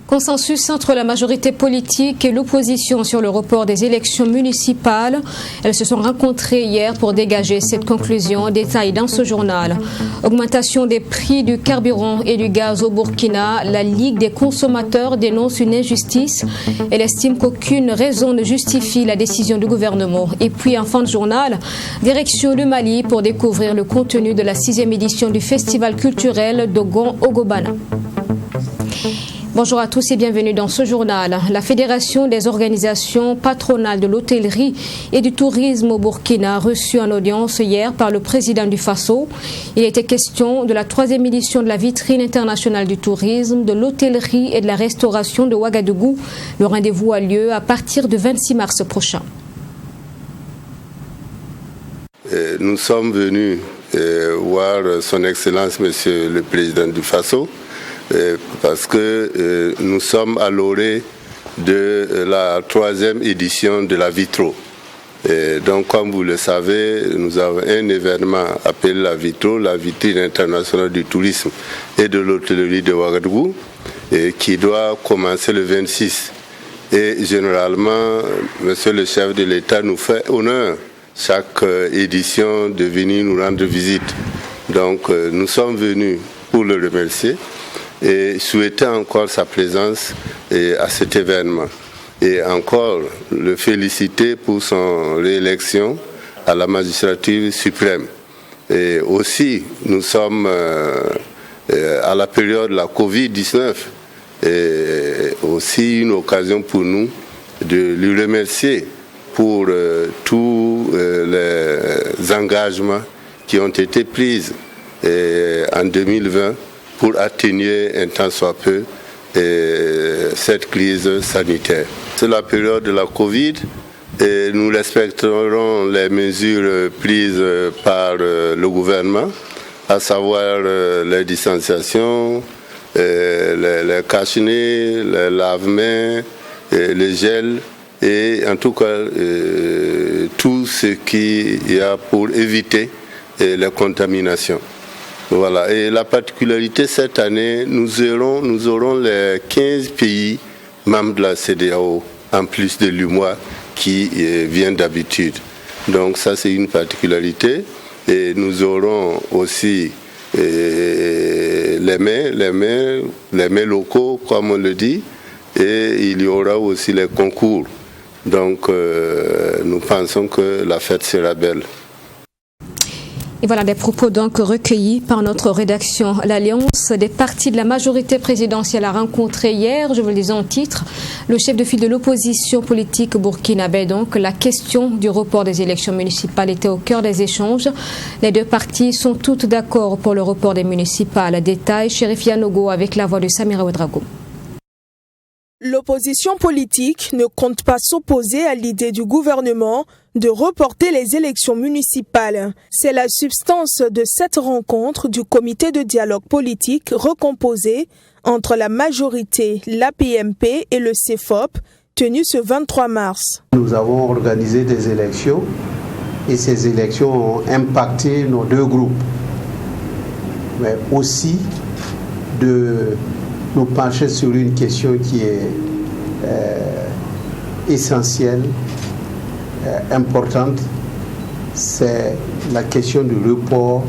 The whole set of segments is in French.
Consensus entre la majorité politique et l'opposition sur le report des élections municipales. Elles se sont rencontrées hier pour dégager cette conclusion. Détail dans ce journal. Augmentation des prix du carburant et du gaz au Burkina. La Ligue des consommateurs dénonce une injustice. Elle estime qu'aucune raison ne justifie la décision du gouvernement. Et puis en fin de journal, direction le Mali pour découvrir le contenu de la 6e édition du festival culturel d'Ogon Ogobana. Bonjour à tous et bienvenue dans ce journal. La Fédération des organisations patronales de l'hôtellerie et du tourisme au Burkina a reçu en audience hier par le président du Faso. Il était question de la 3e édition de la vitrine internationale du tourisme, de l'hôtellerie et de la restauration de Ouagadougou. Le rendez-vous a lieu à partir du 26 mars prochain. Nous sommes venus voir son Excellence, Monsieur le Président du Faso, parce que nous sommes à l'orée de la 3e édition de la Vitro. Donc, comme vous le savez, nous avons un événement appelé la Vitro, la vitrine internationale du tourisme et de l'hôtellerie de Ouagadougou, qui doit commencer le 26. Et généralement, Monsieur le chef de l'État nous fait honneur chaque édition de venir nous rendre visite. Donc, nous sommes venus pour le remercier et souhaiter encore sa présence à cet événement. Et encore le féliciter pour son réélection à la magistrature suprême. Et aussi, nous sommes à la période de la Covid-19, et aussi une occasion pour nous de lui remercier pour tous les engagements qui ont été pris en 2020 pour atténuer un tant soit peu cette crise sanitaire. C'est la période de la Covid et nous respecterons les mesures prises par le gouvernement, à savoir les distanciations, les cache-nez, les lave-mains, les gels et en tout cas tout ce qu'il y a pour éviter les contaminations. Voilà. Et la particularité cette année, nous aurons les 15 pays membres de la CEDEAO, en plus de l'UMOA qui vient d'habitude. Donc ça c'est une particularité. Et nous aurons aussi les mets locaux, comme on le dit, et il y aura aussi les concours. Donc nous pensons que la fête sera belle. Et voilà des propos donc recueillis par notre rédaction. L'Alliance des partis de la majorité présidentielle a rencontré hier, je vous le disais en titre, le chef de file de l'opposition politique burkinabé. Donc la question du report des élections municipales était au cœur des échanges. Les deux partis sont toutes d'accord pour le report des municipales. Détail, Chérif Yanogo avec la voix de Samira Ouedraogo. L'opposition politique ne compte pas s'opposer à l'idée du gouvernement de reporter les élections municipales. C'est la substance de cette rencontre du comité de dialogue politique recomposé entre la majorité, l'APMP et le CEFOP, tenue ce 23 mars. Nous avons organisé des élections et ces élections ont impacté nos deux groupes, mais aussi de nous pencher sur une question qui est essentielle, importante, c'est la question du report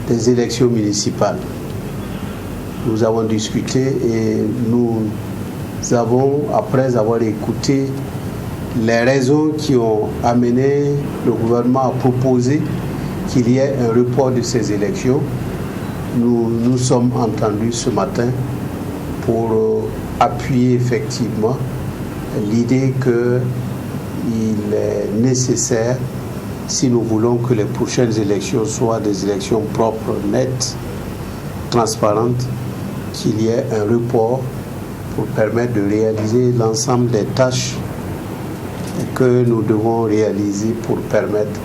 des élections municipales. Nous avons discuté et nous avons, après avoir écouté les raisons qui ont amené le gouvernement à proposer qu'il y ait un report de ces élections, nous sommes entendus ce matin pour appuyer effectivement l'idée qu'il est nécessaire, si nous voulons que les prochaines élections soient des élections propres, nettes, transparentes, qu'il y ait un report pour permettre de réaliser l'ensemble des tâches que nous devons réaliser pour permettre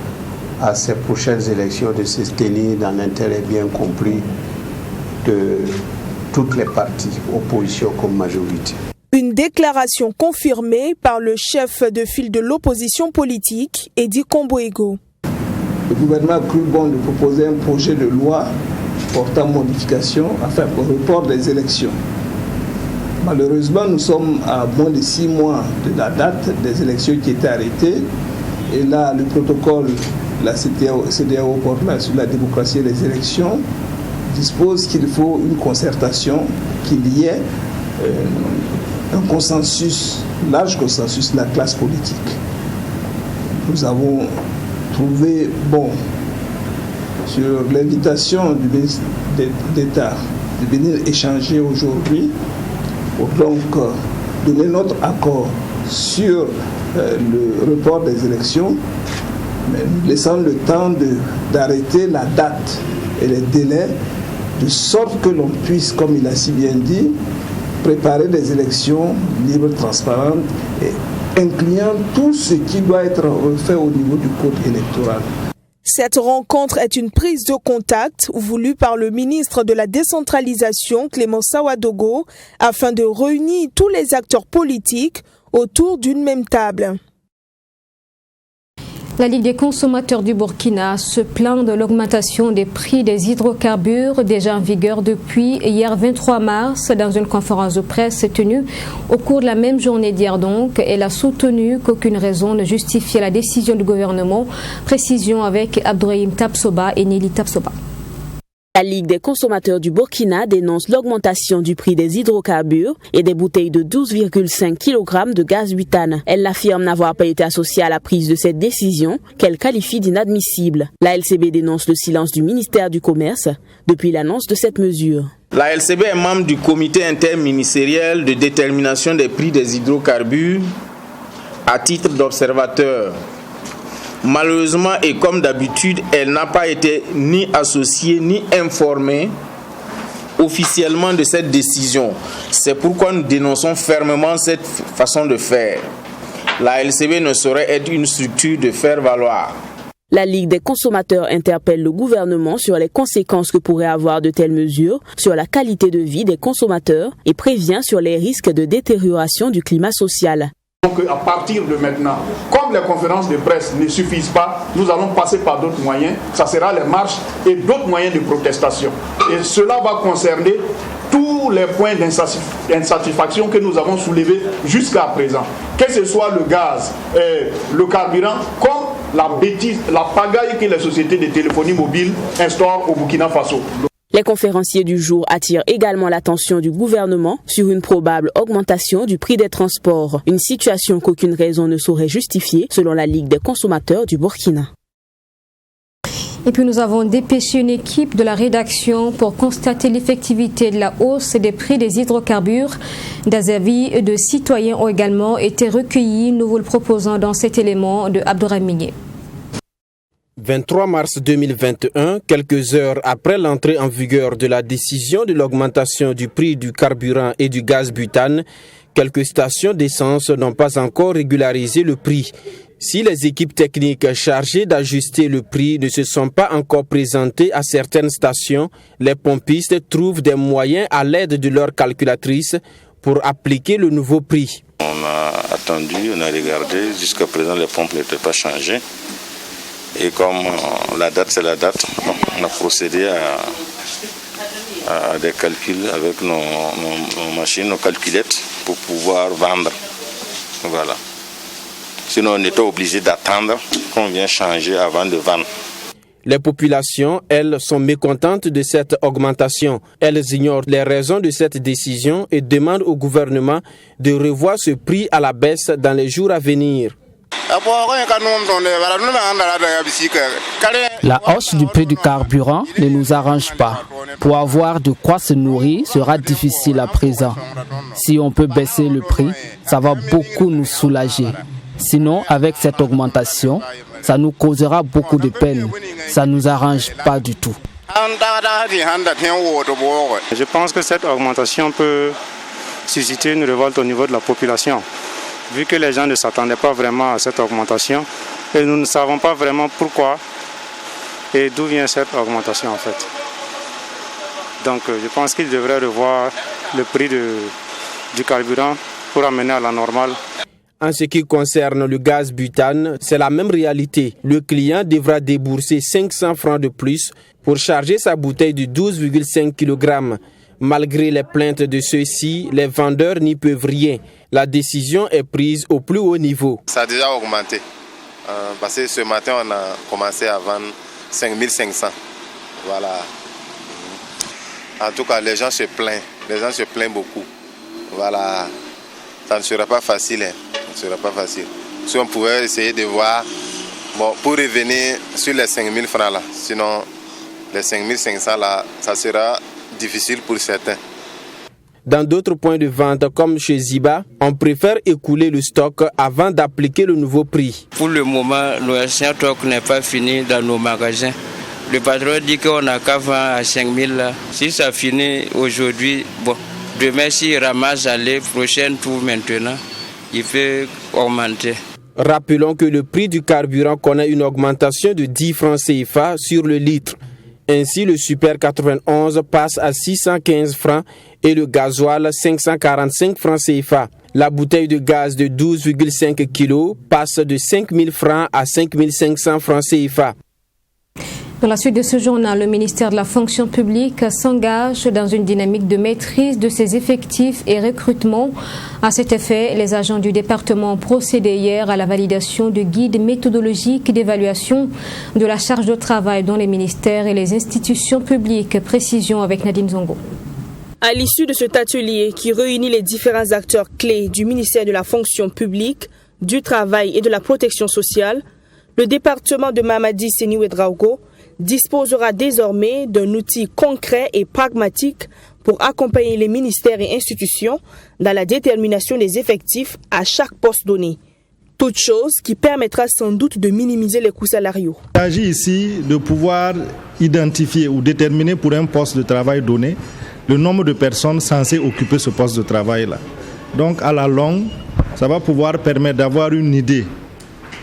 à ces prochaines élections de se tenir dans l'intérêt bien compris de toutes les parties, opposition comme majorité. Une déclaration confirmée par le chef de file de l'opposition politique, Edi Komboego. Le gouvernement a cru bon de proposer un projet de loi portant modification, enfin pour report des élections. Malheureusement, nous sommes à moins de 6 mois de la date des élections qui étaient arrêtées. Et là, le protocole de la CEDEAO sur la démocratie et les élections dispose qu'il faut une concertation, qu'il y ait un consensus, large consensus de la classe politique. Nous avons trouvé bon, sur l'invitation du ministre d'État, de venir échanger aujourd'hui pour donc donner notre accord sur le report des élections, mais nous laissant le temps d'arrêter la date et les délais, de sorte que l'on puisse, comme il a si bien dit, préparer des élections libres, transparentes et incluant tout ce qui doit être fait au niveau du code électoral. Cette rencontre est une prise de contact voulue par le ministre de la décentralisation, Clément Sawadogo, afin de réunir tous les acteurs politiques autour d'une même table. La Ligue des consommateurs du Burkina se plaint de l'augmentation des prix des hydrocarbures déjà en vigueur depuis hier 23 mars. Dans une conférence de presse tenue au cours de la même journée d'hier donc, elle a soutenu qu'aucune raison ne justifiait la décision du gouvernement. Précision avec Abdourahim Tapsoba et Nelly Tapsoba. La Ligue des consommateurs du Burkina dénonce l'augmentation du prix des hydrocarbures et des bouteilles de 12,5 kg de gaz butane. Elle affirme n'avoir pas été associée à la prise de cette décision qu'elle qualifie d'inadmissible. La LCB dénonce le silence du ministère du Commerce depuis l'annonce de cette mesure. La LCB est membre du comité interministériel de détermination des prix des hydrocarbures à titre d'observateur. Malheureusement et comme d'habitude, elle n'a pas été ni associée ni informée officiellement de cette décision. C'est pourquoi nous dénonçons fermement cette façon de faire. La LCB ne saurait être une structure de faire valoir. La Ligue des consommateurs interpelle le gouvernement sur les conséquences que pourraient avoir de telles mesures sur la qualité de vie des consommateurs et prévient sur les risques de détérioration du climat social. Donc à partir de maintenant, comme les conférences de presse ne suffisent pas, nous allons passer par d'autres moyens. Ça sera les marches et d'autres moyens de protestation. Et cela va concerner tous les points d'insatisfaction que nous avons soulevés jusqu'à présent. Que ce soit le gaz, le carburant, comme la bêtise, la pagaille que les sociétés de téléphonie mobile instaurent au Burkina Faso. Les conférenciers du jour attirent également l'attention du gouvernement sur une probable augmentation du prix des transports, une situation qu'aucune raison ne saurait justifier selon la Ligue des consommateurs du Burkina. Et puis nous avons dépêché une équipe de la rédaction pour constater l'effectivité de la hausse des prix des hydrocarbures. Des avis de citoyens ont également été recueillis. Nous vous le proposons dans cet élément de Abdourahim Migné. 23 mars 2021, quelques heures après l'entrée en vigueur de la décision de l'augmentation du prix du carburant et du gaz butane, quelques stations d'essence n'ont pas encore régularisé le prix. Si les équipes techniques chargées d'ajuster le prix ne se sont pas encore présentées à certaines stations, les pompistes trouvent des moyens à l'aide de leurs calculatrices pour appliquer le nouveau prix. On a attendu, on a regardé, jusqu'à présent les pompes n'étaient pas changées. Et comme la date c'est la date, on a procédé à des calculs avec nos machines, nos calculettes pour pouvoir vendre. Voilà. Sinon on était obligé d'attendre qu'on vienne changer avant de vendre. Les populations, elles, sont mécontentes de cette augmentation. Elles ignorent les raisons de cette décision et demandent au gouvernement de revoir ce prix à la baisse dans les jours à venir. La hausse du prix du carburant ne nous arrange pas. Pour avoir de quoi se nourrir sera difficile à présent. Si on peut baisser le prix, ça va beaucoup nous soulager. Sinon, avec cette augmentation, ça nous causera beaucoup de peine. Ça ne nous arrange pas du tout. Je pense que cette augmentation peut susciter une révolte au niveau de la population. Vu que les gens ne s'attendaient pas vraiment à cette augmentation et nous ne savons pas vraiment pourquoi et d'où vient cette augmentation en fait. Donc je pense qu'il devrait revoir le prix du carburant pour amener à la normale. En ce qui concerne le gaz butane, c'est la même réalité. Le client devra débourser 500 francs de plus pour charger sa bouteille de 12,5 kg. Malgré les plaintes de ceux-ci, les vendeurs n'y peuvent rien. La décision est prise au plus haut niveau. Ça a déjà augmenté. Parce que ce matin, on a commencé à vendre 5500. Voilà. En tout cas, les gens se plaignent. Les gens se plaignent beaucoup. Voilà. Ça ne sera pas facile. Ce ne sera pas facile. Si on pouvait essayer de voir, pour revenir sur les 5000 francs là, sinon les 5500 là, ça sera difficile pour certains. Dans d'autres points de vente comme chez Ziba, on préfère écouler le stock avant d'appliquer le nouveau prix. Pour le moment, le stock n'est pas fini dans nos magasins. Le patron dit qu'on n'a qu'à vendre à 5000 là. Si ça finit aujourd'hui, demain s'il ramasse à l'année prochaine tout maintenant, il peut augmenter. Rappelons que le prix du carburant connaît une augmentation de 10 francs CFA sur le litre. Ainsi, le Super 91 passe à 615 francs et le gasoil 545 francs CFA. La bouteille de gaz de 12,5 kg passe de 5 000 francs à 5 500 francs CFA. Dans la suite de ce journal, le ministère de la fonction publique s'engage dans une dynamique de maîtrise de ses effectifs et recrutements. À cet effet, les agents du département ont procédé hier à la validation de guides méthodologiques d'évaluation de la charge de travail dans les ministères et les institutions publiques. Précision avec Nadine Zongo. À l'issue de cet atelier qui réunit les différents acteurs clés du ministère de la fonction publique, du travail et de la protection sociale, le département de Mamadi Séni Ouedraogo disposera désormais d'un outil concret et pragmatique pour accompagner les ministères et institutions dans la détermination des effectifs à chaque poste donné. Toute chose qui permettra sans doute de minimiser les coûts salariaux. Il s'agit ici de pouvoir identifier ou déterminer pour un poste de travail donné le nombre de personnes censées occuper ce poste de travail-là. Donc à la longue, ça va pouvoir permettre d'avoir une idée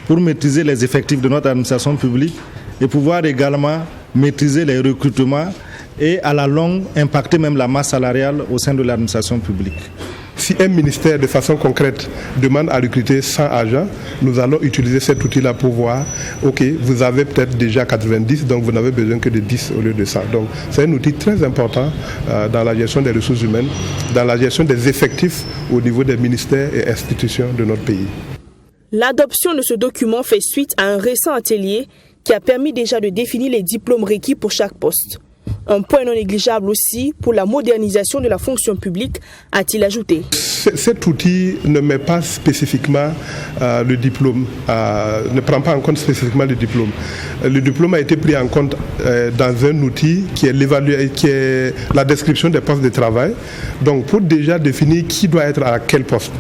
pour maîtriser les effectifs de notre administration publique et pouvoir également maîtriser les recrutements et à la longue impacter même la masse salariale au sein de l'administration publique. Si un ministère de façon concrète demande à recruter 100 agents, nous allons utiliser cet outil-là pour voir, ok, vous avez peut-être déjà 90, donc vous n'avez besoin que de 10 au lieu de 100. Donc c'est un outil très important dans la gestion des ressources humaines, dans la gestion des effectifs au niveau des ministères et institutions de notre pays. L'adoption de ce document fait suite à un récent atelier qui a permis déjà de définir les diplômes requis pour chaque poste. Un point non négligeable aussi pour la modernisation de la fonction publique, a-t-il ajouté. Cet outil ne met pas spécifiquement le diplôme, ne prend pas en compte spécifiquement le diplôme. Le diplôme a été pris en compte dans un outil qui est la description des postes de travail. Donc pour déjà définir qui doit être à quel poste.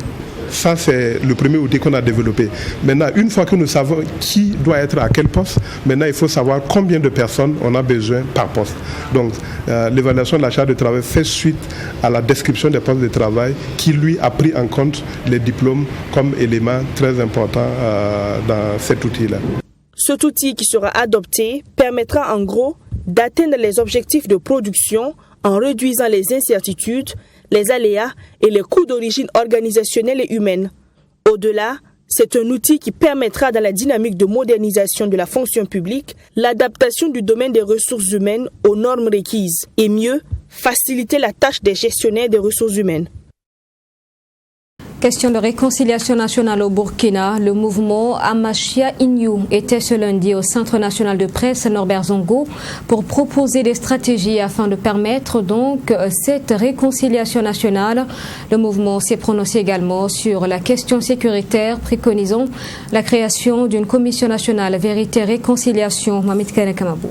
Ça, c'est le premier outil qu'on a développé. Maintenant, une fois que nous savons qui doit être à quel poste, maintenant, il faut savoir combien de personnes on a besoin par poste. Donc, l'évaluation de la charge de travail fait suite à la description des postes de travail qui, lui, a pris en compte les diplômes comme élément très important dans cet outil-là. Cet outil qui sera adopté permettra en gros d'atteindre les objectifs de production en réduisant les incertitudes, les aléas et les coûts d'origine organisationnelle et humaine. Au-delà, c'est un outil qui permettra dans la dynamique de modernisation de la fonction publique l'adaptation du domaine des ressources humaines aux normes requises et mieux, faciliter la tâche des gestionnaires des ressources humaines. Question de réconciliation nationale au Burkina, le mouvement Amachia Inyu était ce lundi au Centre national de presse Norbert Zongo pour proposer des stratégies afin de permettre donc cette réconciliation nationale. Le mouvement s'est prononcé également sur la question sécuritaire, préconisant la création d'une commission nationale Vérité et Réconciliation. Mamit Kanekamabou.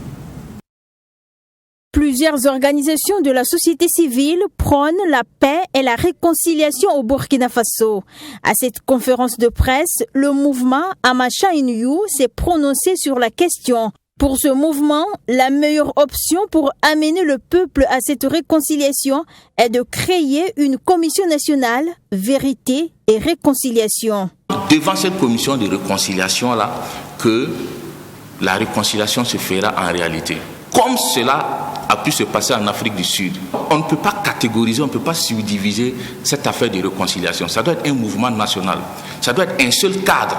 Plusieurs organisations de la société civile prônent la paix et la réconciliation au Burkina Faso. À cette conférence de presse, le mouvement Amachia Inyu s'est prononcé sur la question. Pour ce mouvement, la meilleure option pour amener le peuple à cette réconciliation est de créer une commission nationale Vérité et Réconciliation. Devant cette commission de réconciliation-là, que la réconciliation se fera en réalité. Comme cela a pu se passer en Afrique du Sud. On ne peut pas catégoriser, on ne peut pas subdiviser cette affaire de réconciliation. Ça doit être un mouvement national. Ça doit être un seul cadre,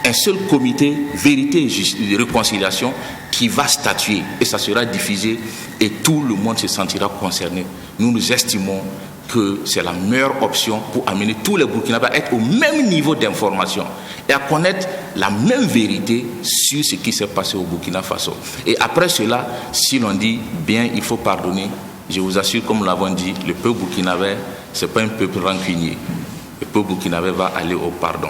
un seul comité vérité et réconciliation qui va statuer. Et ça sera diffusé et tout le monde se sentira concerné. Nous estimons que c'est la meilleure option pour amener tous les Burkinabés à être au même niveau d'information et à connaître la même vérité sur ce qui s'est passé au Burkina Faso. Et après cela, si l'on dit bien, il faut pardonner, je vous assure, comme nous l'avons dit, le peuple burkinabé, ce n'est pas un peuple rancunier. Le peuple burkinabé va aller au pardon.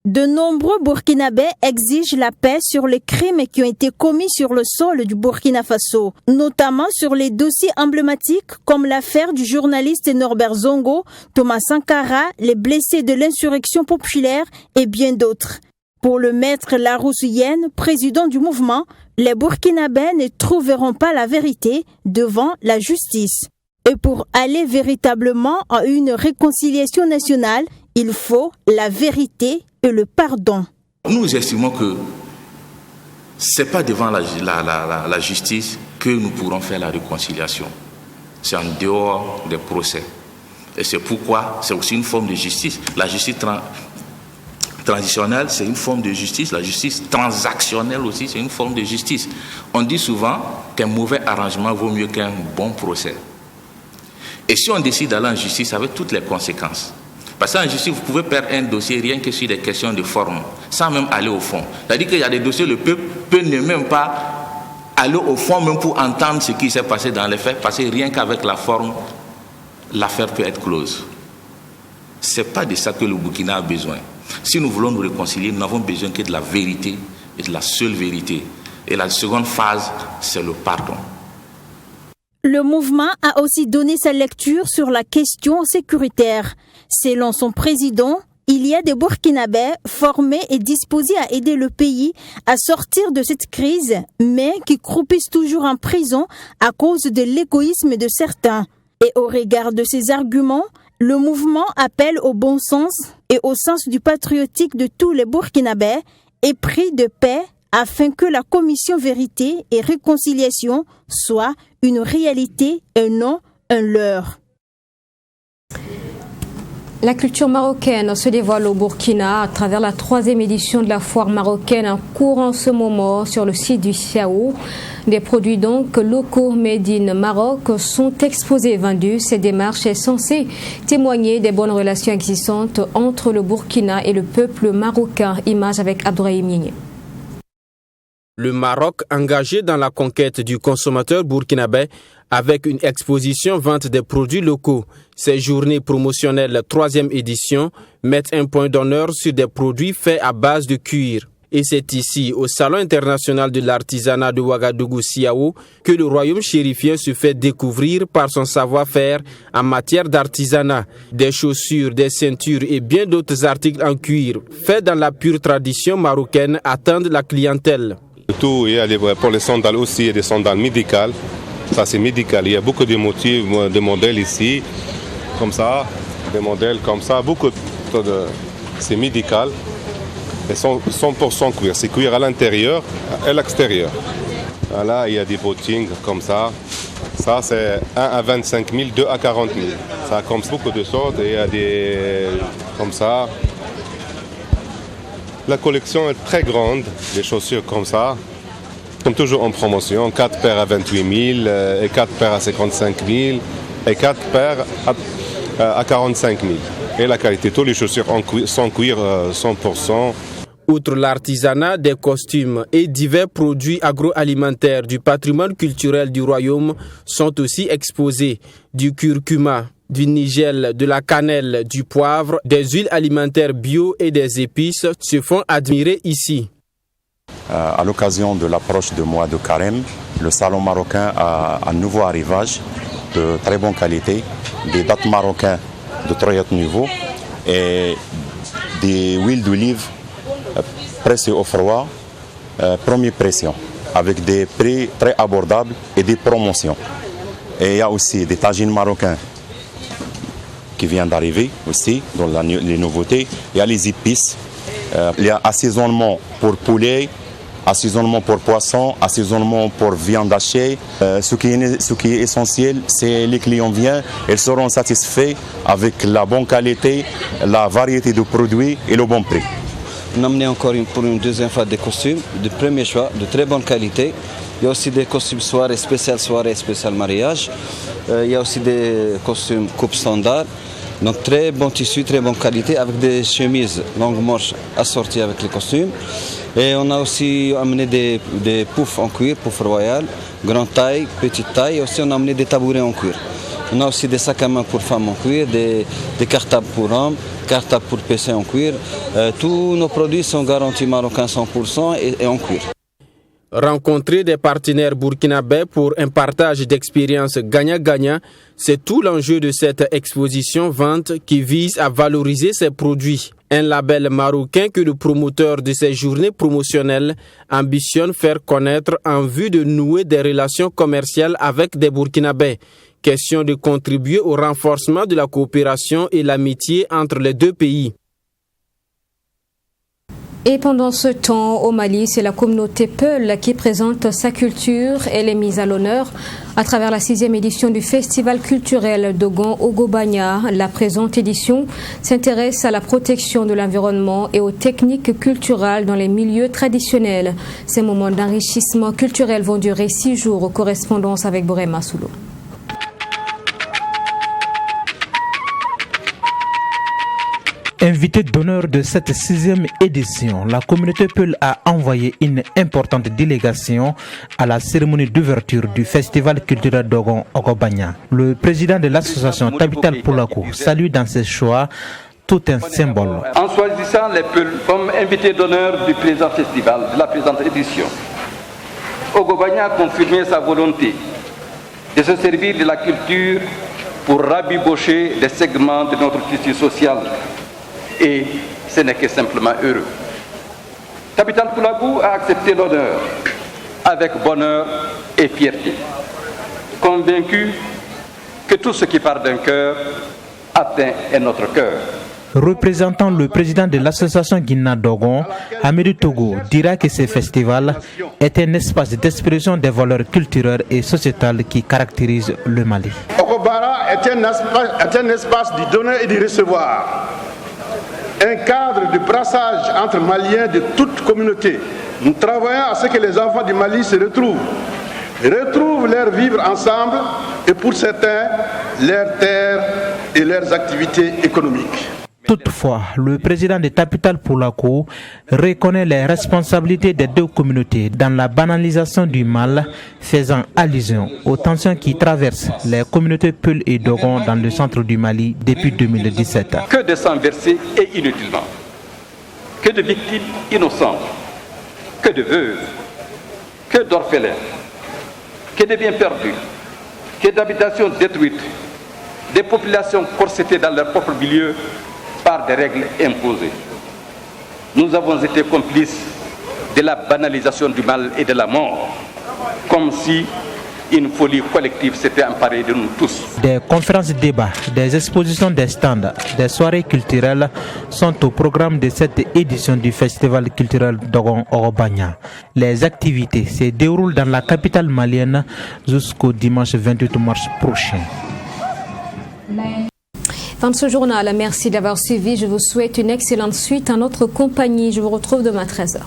De nombreux Burkinabés exigent la paix sur les crimes qui ont été commis sur le sol du Burkina Faso, notamment sur les dossiers emblématiques comme l'affaire du journaliste Norbert Zongo, Thomas Sankara, les blessés de l'insurrection populaire et bien d'autres. Pour le maître Larousse Yen, président du mouvement, les Burkinabés ne trouveront pas la vérité devant la justice. Et pour aller véritablement à une réconciliation nationale, il faut la vérité et le pardon. Nous estimons que ce n'est pas devant la justice que nous pourrons faire la réconciliation. C'est en dehors des procès. Et c'est pourquoi c'est aussi une forme de justice. La justice transitionnelle, c'est une forme de justice. La justice transactionnelle aussi, c'est une forme de justice. On dit souvent qu'un mauvais arrangement vaut mieux qu'un bon procès. Et si on décide d'aller en justice avec toutes les conséquences, parce qu'en justice, vous pouvez perdre un dossier rien que sur des questions de forme, sans même aller au fond. C'est-à-dire qu'il y a des dossiers, le peuple peut ne même pas aller au fond, même pour entendre ce qui s'est passé dans les faits, parce que rien qu'avec la forme, l'affaire peut être close. Ce n'est pas de ça que le Burkina a besoin. Si nous voulons nous réconcilier, nous n'avons besoin que de la vérité et de la seule vérité. Et la seconde phase, c'est le pardon. Le mouvement a aussi donné sa lecture sur la question sécuritaire. Selon son président, il y a des Burkinabés formés et disposés à aider le pays à sortir de cette crise, mais qui croupissent toujours en prison à cause de l'égoïsme de certains. Et au regard de ces arguments, le mouvement appelle au bon sens et au sens du patriotique de tous les Burkinabés épris de paix afin que la commission vérité et réconciliation soit une réalité et non un leurre. La culture marocaine se dévoile au Burkina à travers la 3e édition de la foire marocaine en cours en ce moment sur le site du Siao. Des produits donc locaux made in Maroc sont exposés et vendus. Cette démarche est censée témoigner des bonnes relations existantes entre le Burkina et le peuple marocain. Image avec Abdourahim Yénié. Le Maroc engagé dans la conquête du consommateur burkinabé avec une exposition vente des produits locaux. Ces journées promotionnelles 3e édition mettent un point d'honneur sur des produits faits à base de cuir. Et c'est ici, au Salon international de l'artisanat de Ouagadougou Siao, que le royaume chérifien se fait découvrir par son savoir-faire en matière d'artisanat. Des chaussures, des ceintures et bien d'autres articles en cuir, faits dans la pure tradition marocaine, attendent la clientèle. Tout, il y a pour les sandales aussi, il y a des sandales médicales. Ça c'est médical, il y a beaucoup de motifs, de modèles ici, comme ça, des modèles comme ça, beaucoup de... C'est médical. Et 100% cuir, c'est cuir à l'intérieur et à l'extérieur. Là, il y a des bottines comme ça. Ça, c'est 1 à 25 000, 2 à 40 000. Ça a comme beaucoup de sortes et il y a des comme ça. La collection est très grande, des chaussures comme ça. Comme toujours en promotion, 4 paires à 28 000, et 4 paires à 55 000, et 4 paires à 45 000. Et la qualité, toutes les chaussures sont cuir 100%. Outre l'artisanat, des costumes et divers produits agroalimentaires du patrimoine culturel du royaume sont aussi exposés. Du curcuma, du nigel, de la cannelle, du poivre, des huiles alimentaires bio et des épices se font admirer ici. À l'occasion de l'approche du mois de Carême, le salon marocain a un nouveau arrivage de très bonne qualité, des dattes marocains de très haut niveau et des huiles d'olive pressées au froid, première pression, avec des prix très abordables et des promotions. Et il y a aussi des tagines marocains qui viennent d'arriver aussi, dans les nouveautés. Il y a les épices, il y a assaisonnement pour poulet, assaisonnement pour poisson, assaisonnement pour viande hachée. Ce qui est essentiel, c'est les clients viennent, ils seront satisfaits avec la bonne qualité, la variété de produits et le bon prix. On a amené encore pour une deuxième fois des costumes de premier choix, de très bonne qualité. Il y a aussi des costumes soirée spécial mariage. Il y a aussi des costumes coupe standard. Donc très bon tissu, très bonne qualité avec des chemises longues manches assorties avec les costumes. Et on a aussi amené des poufs en cuir, poufs royal, grande taille, petite taille. Et aussi on a amené des tabourets en cuir. On a aussi des sacs à main pour femmes en cuir, des cartables pour hommes, cartables pour PC en cuir. Tous nos produits sont garantis marocains 100% et en cuir. Rencontrer des partenaires burkinabés pour un partage d'expériences gagnant-gagnant, c'est tout l'enjeu de cette exposition-vente qui vise à valoriser ces produits. Un label marocain que le promoteur de ces journées promotionnelles ambitionne faire connaître en vue de nouer des relations commerciales avec des Burkinabés. Question de contribuer au renforcement de la coopération et l'amitié entre les deux pays. Et pendant ce temps, au Mali, c'est la communauté Peul qui présente sa culture. Elle est mise à l'honneur à travers la 6e édition du Festival culturel Dogon Ogobanya. La présente édition s'intéresse à la protection de l'environnement et aux techniques culturelles dans les milieux traditionnels. Ces moments d'enrichissement culturel vont durer 6 jours. Correspondance avec Borema Soulou. Invité d'honneur de cette 6e édition, la communauté Peul a envoyé une importante délégation à la cérémonie d'ouverture du Festival culturel Dogon Ogobanya. Le président de l'association Tabital Poulakou salue dans ses choix tout un symbole. En choisissant les Peuls comme invités d'honneur du présent festival, de la présente édition, Ogobanya a confirmé sa volonté de se servir de la culture pour rabibocher des segments de notre tissu social. Et ce n'est que simplement heureux. Tabital Poulakou a accepté l'honneur avec bonheur et fierté, convaincu que tout ce qui part d'un cœur atteint un autre cœur. Représentant le président de l'association Guinna Dogon, Amédou Togo, dira que ce festival est un espace d'expression des valeurs culturelles et sociétales qui caractérisent le Mali. Ogobara est un espace du donner et du recevoir. Un cadre de brassage entre Maliens de toute communauté. Nous travaillons à ce que les enfants du Mali se retrouvent leur vivre ensemble et pour certains, leurs terres et leurs activités économiques. Toutefois, le président de Tabital Poulakou reconnaît les responsabilités des deux communautés dans la banalisation du mal, faisant allusion aux tensions qui traversent les communautés Peul et Dogon dans le centre du Mali depuis 2017. Que de sang versé et inutilement, que de victimes innocentes, que de veuves, que d'orphelins, que de biens perdus, que d'habitations détruites, des populations corsetées dans leur propre milieu par des règles imposées. Nous avons été complices de la banalisation du mal et de la mort, comme si une folie collective s'était emparée de nous tous. Des conférences débats, des expositions, des stands, des soirées culturelles sont au programme de cette édition du Festival culturel Dogon Ogobanya. Les activités se déroulent dans la capitale malienne jusqu'au dimanche 28 mars prochain. Fin de ce journal, merci d'avoir suivi. Je vous souhaite une excellente suite en notre compagnie. Je vous retrouve demain à 13h.